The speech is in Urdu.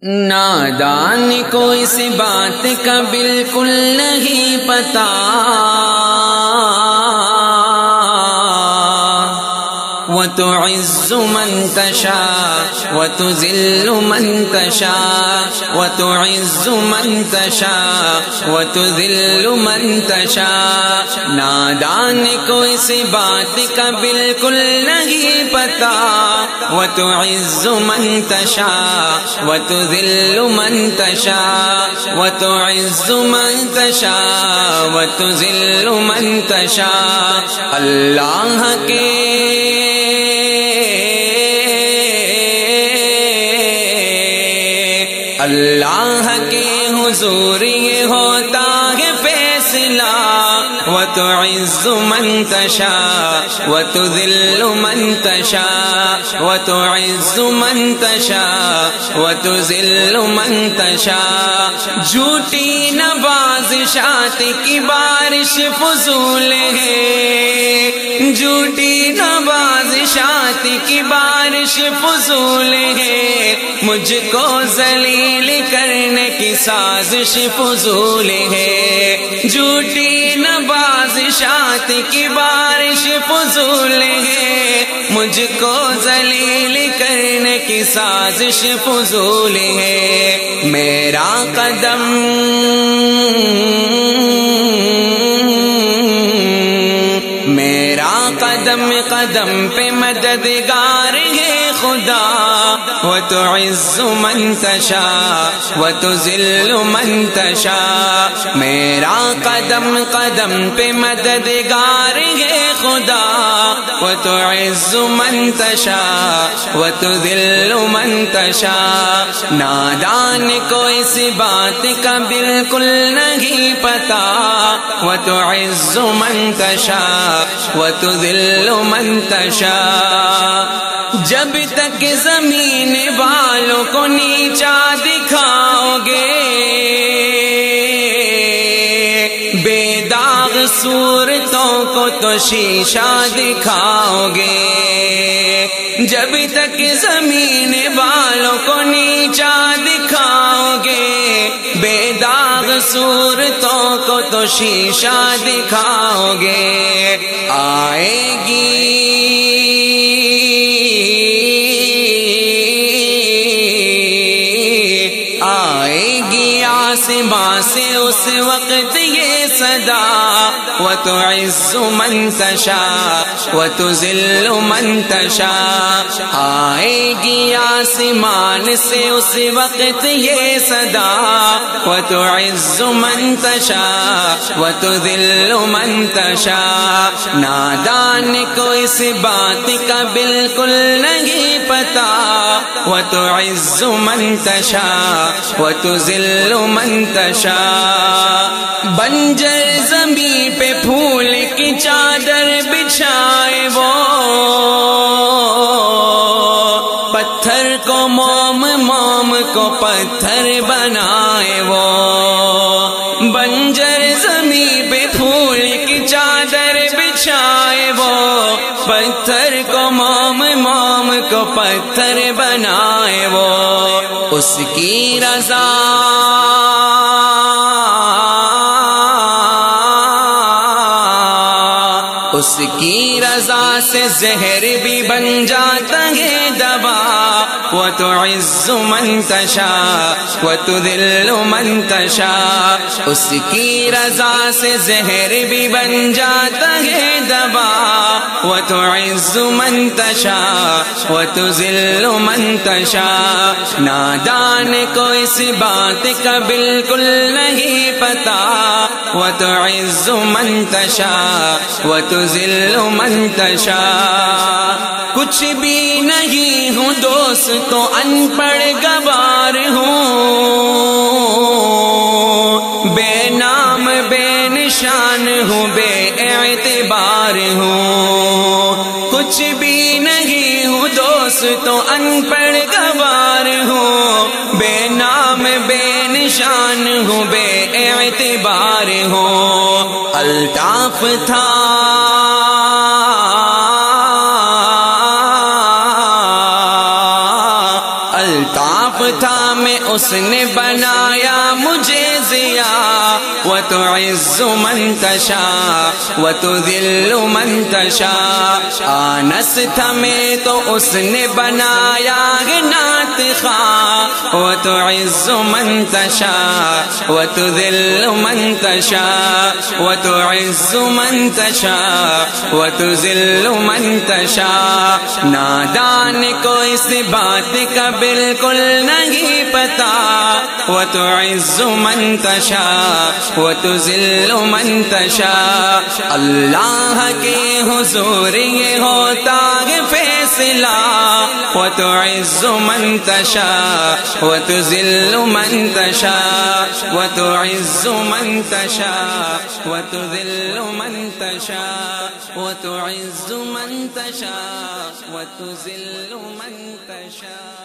نادان کو اس بات کا بالکل نہیں پتا، وتعز من تشاء وتذل من تشاء، وتعز من تشاء وتذل من تشاء۔ نادان کو اس بات کا بالکل نہیں پتا، وتعز من تشاء وتذل من تشاء، وتعز من تشاء وتذل من تشاء۔ اللہ کے حضور یہ ہوتا ہے فیصلہ، وتعز من تشاء وتذل من تشاء، وتعز من تشاء وتذل من تشاء۔ جھوٹی نوازشات کی بارش فضول ہے، جھوٹی نوازشات کی بارش فضول ہے، مجھ کو ذلیل کرنے کی سازش فضول ہے، جھوٹی نوازشات کی بارش فضول ہے، مجھ کو ذلیل کرنے کی سازش فضول ہے۔ میرا قدم قدم قدم پہ مددگار ہے خدا، وتعز من تشاء وتذل من تشاء۔ میرا قدم قدم پہ مددگار ہے خدا، وتعز من تشاء وتذل من تشاء۔ نادان کو اس بات کا بالکل نہیں پتا، وتعز من تشاء وتذل من تشاء۔ جب تک زمین والوں کو نیچا دکھاؤ گے، بے داغ صورتوں کو تو شیشہ دکھاؤ گے، جب تک زمین والوں کو نیچا دکھاؤ گے، بے داغ صورتوں کو تو شیشہ دکھاؤ گے۔ آئے گی آسمان سے اس وقت یہ صدا، وتعز من تشاء وتذل من تشاء۔ آئے گی آسمان سے اس وقت یہ صدا، وتعز من تشاء وتذل من تشاء۔ نادان کو اس بات کا بالکل نہیں پتا، وتعز من تشاء وتذل من تشاء۔ بنجر زمین پہ پھول کی چادر بچھائے وہ، پتھر کو موم موم کو پتھر بنائے وہ، بنجر زمین پہ پھول کی چادر بچھائے وہ، پتھر کو موم موم کو پتھر بنائے وہ۔ اس کی رضا اس کی رضا سے زہر بھی بن جاتا ہے دوا، وتعز من تشاء وتذل من تشاء۔ اس کی رضا سے زہر بھی بن جاتا ہے دوا، وتعز من تشاء وتذل من تشاء۔ نادان کو اس بات کا بالکل نہیں پتا، وتعز من تشاء وتذل من تشاء۔ کچھ بھی نہیں ہوں دوستو، ان پڑھ گوار ہوں، بے نام بے نشان ہوں، بے اعتبار ہوں۔ کچھ بھی نہیں ہوں دوستو، ان پڑھ گوار ہوں، بے نام بے نشان ہوں، بے اعتبار ہوں۔ الطاف تھا الطاف تھا میں اس نے بنایا مجھے ضیا وتعز من تشاء وتذل من تشاء آنس تھا میں تو اس نے بنایا نعت خواہ وتعز من تشاء وتذل من تشاء وتعز من تشاء وتذل من تشاء نادان کو اس بات کا بالکل نہیں پتا وتعز من تشاء وتذل من تشاء اللہ کے حضور یہ ہوتا ہے فیصلہ وتعز من تشاء وتذل من تشاء وتعز من تشاء وتذل من تشاء وتعز من تشاء وتذل من تشاء